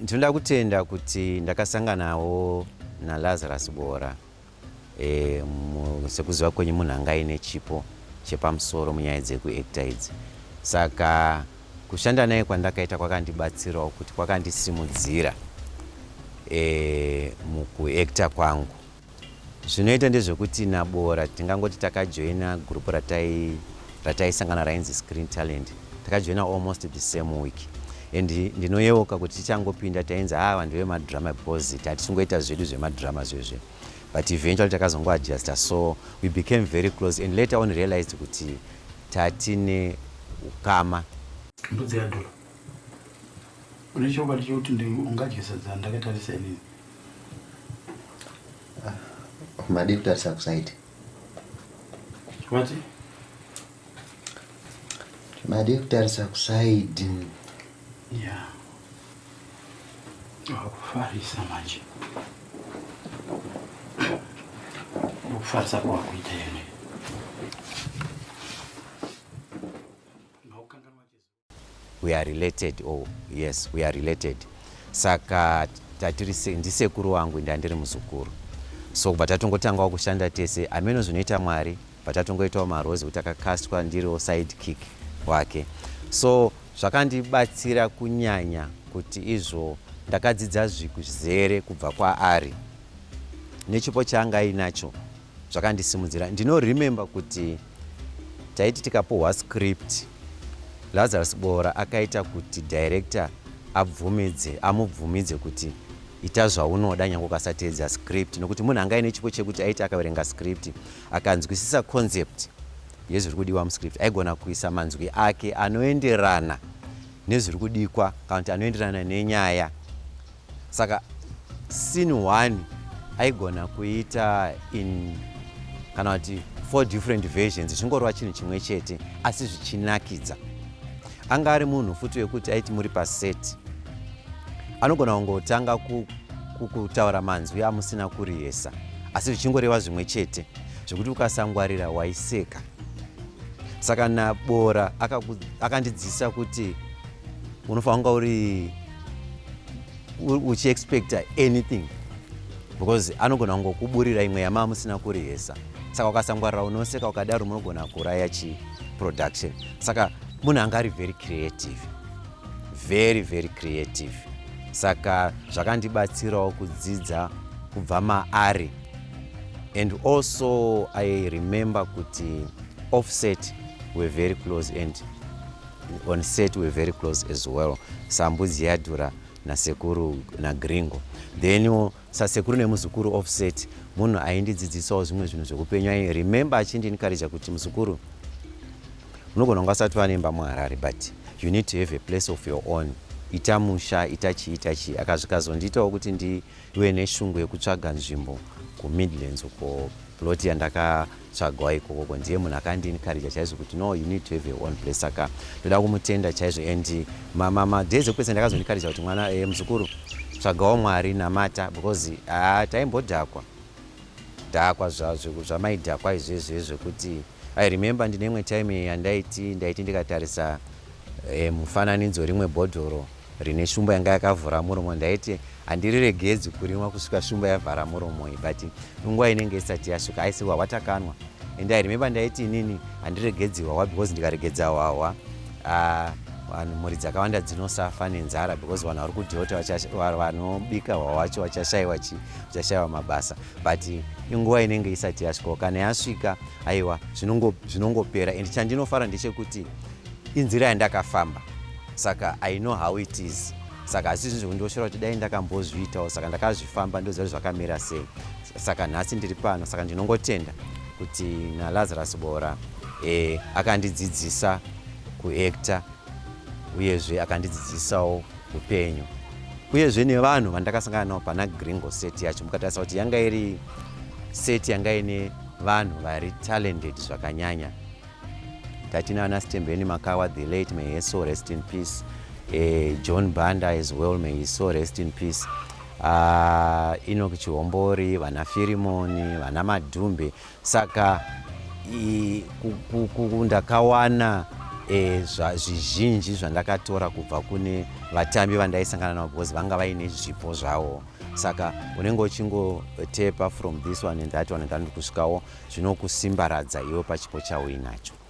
ndinoda kutenda kuti ndakasanganawo naLazarus Bora sekuziva kwenyu munhu anga aine chipo chepamusoro munyaya dzekuacta idzi. Saka kushanda naye kwandakaita kwakandibatsirawo kuti kwakandisimudzira mukuacta kwangu. Zvinoita ndezvekuti naBora tingangoti takajoina group rataisangana rainzi Screen Talent. Takajoina almost the same week. And ndinoyeuka kuti tichangopinda tainzi vanhu vemadrama because tatichingoita zvedu zvemadrama zvezve. But eventually takazongoadjusta, so we became very close and later on realized kuti tatine ukama. Mbudzi yadula. Unechokwadi chokuti ungajesadza ndakatarisa inini. Madi kutarisa kusaidi. Wati? Madi kutarisa kusaidi. Yeah. Wakufarisa manje. Wakufarisa kwa kuita yene. We are related. Oh yes, we are related. Saka ndisekuru wangu ndandiri muzukuru. So patatongotanga kushanda tese ameno zvinoita Mwari, patatongoitawo marozi kuti akakastwa ndiriwo sidekick wake. So zvakandibatsira kunyanya kuti izvo ndakadzidza zvizere kubva kwaari nechipo chaanga ainacho zvakandisimudzira. Ndinoremember kuti taiti tikapohwa script, Lazarus Bora akaita kuti director amubvumidze kuti ita zvaunoda nyange ukasateedza script, nokuti munhu anga aine chipo chekuti aiti akaverenga script akanzwisisa concept yezviri kudiwa muscript aigona kuisa manzwi ake anoenderana nezviri kudikwa kana kuti anoenderana nenyaya. Saka scene 1 aigona kuita in kana kuti 4 different versions, zvingorova chinhu chimwe chete asi zvichinakidza. Anga ari munhu futi wekuti aiti muri paset anogona kungotanga kutaura manzwi amusina kuriyesa asi zvichingoreva zvimwe chete zvekuti ukasangwarira waiseka. Saka naBora akandidzidzisa kuti unofanira uri uchiexpecta anything because anogona kungokuburira imwe yama musina kuriyesa. Saka ukasangwarira unoseka ukadaro munogona kuraya production. Saka munhu anga ari very creative, very very creative. Saka zvakandibatsirawo kudzidza kubva maari. And also I remember kuti offset were very close and on set were very close as well. Sambudzi yadhura nasekuru naGringo. Then sasekuru nemuzukuru offset munhu aindidzidzisawo zvimwe zvinhu zvekupenya. I remember achindinikaridza kuti muzukuru unogona kunga usati wanemba muHarare but you need to have a place of your own. Ita musha, ita chii. Akazvikazonditawo kuti ndiwe neshungu yekutsvaga nzvimbo kuMidlands uko plot yandakatsvagawo ikoko. Ndiye munhu akandinikaridza chaizvo kuti no, you need to have your own place. Saka ndoda kumutenda chaizvo. And madhays ekupedzisira ndakazondikaridza kuti mwana muzukuru tsvagawo Mwari namata because taimbodhakwa zvamaidhakwa izvezvo kuti I remember ndine imwe time yandaiti ndikatarisa mufananidzo rimwe bhodhoro rine shumba yanga yakavhura muromo. Ndaiti handiriregedzi kurimwa kusvika shumba yavhara muromo iyi, but nguva inenge isati yasvika aisiwa watakanwa. And I remember ndaiti inini handiregedzi hwawa because ndikaregedza hwawa mhuri dzakawanda dzinosafa nenzara because vanhu vari kudhota vanobika hwawa wacho vachashayiwa mabasa. But inguva inenge isati yasvika, kana yasvika aiwa zvinongopera. And chandinofara ndechekuti inzira yandakafamba, saka I know how it is. Saka hazisi zvekundoshora kuti dai ndakambozviitawo, saka ndakazvifamba ndoziva zvakamira sei. Saka nhasi ndiri pano. Saka ndinongotenda kuti naLazarus Bora akandidzidzisa kuacta uyezve akandidzidzisawo upenyu, uyezve nevanhu vandakasangana navo pana Gringo set yacho. Mukatarisa kuti yanga iri set yanga ine vanhu vari talented zvakanyanya. Tatina vana Stembeni Makawa, the late, may his soul rest in peace. John Banda as well, may his soul rest in peace. Enoch Chihombori, vana Firimoni, vana Madhumbe. Saka ndakawana zvizhinji zvandakatora kubva kune vatambi vandaisangana navo because vanga vaine zvipo zvavo. Saka unenge uchingotepa from this one and that one and that kusvikawo zvinokusimbaradza iwe pachipo chauinacho.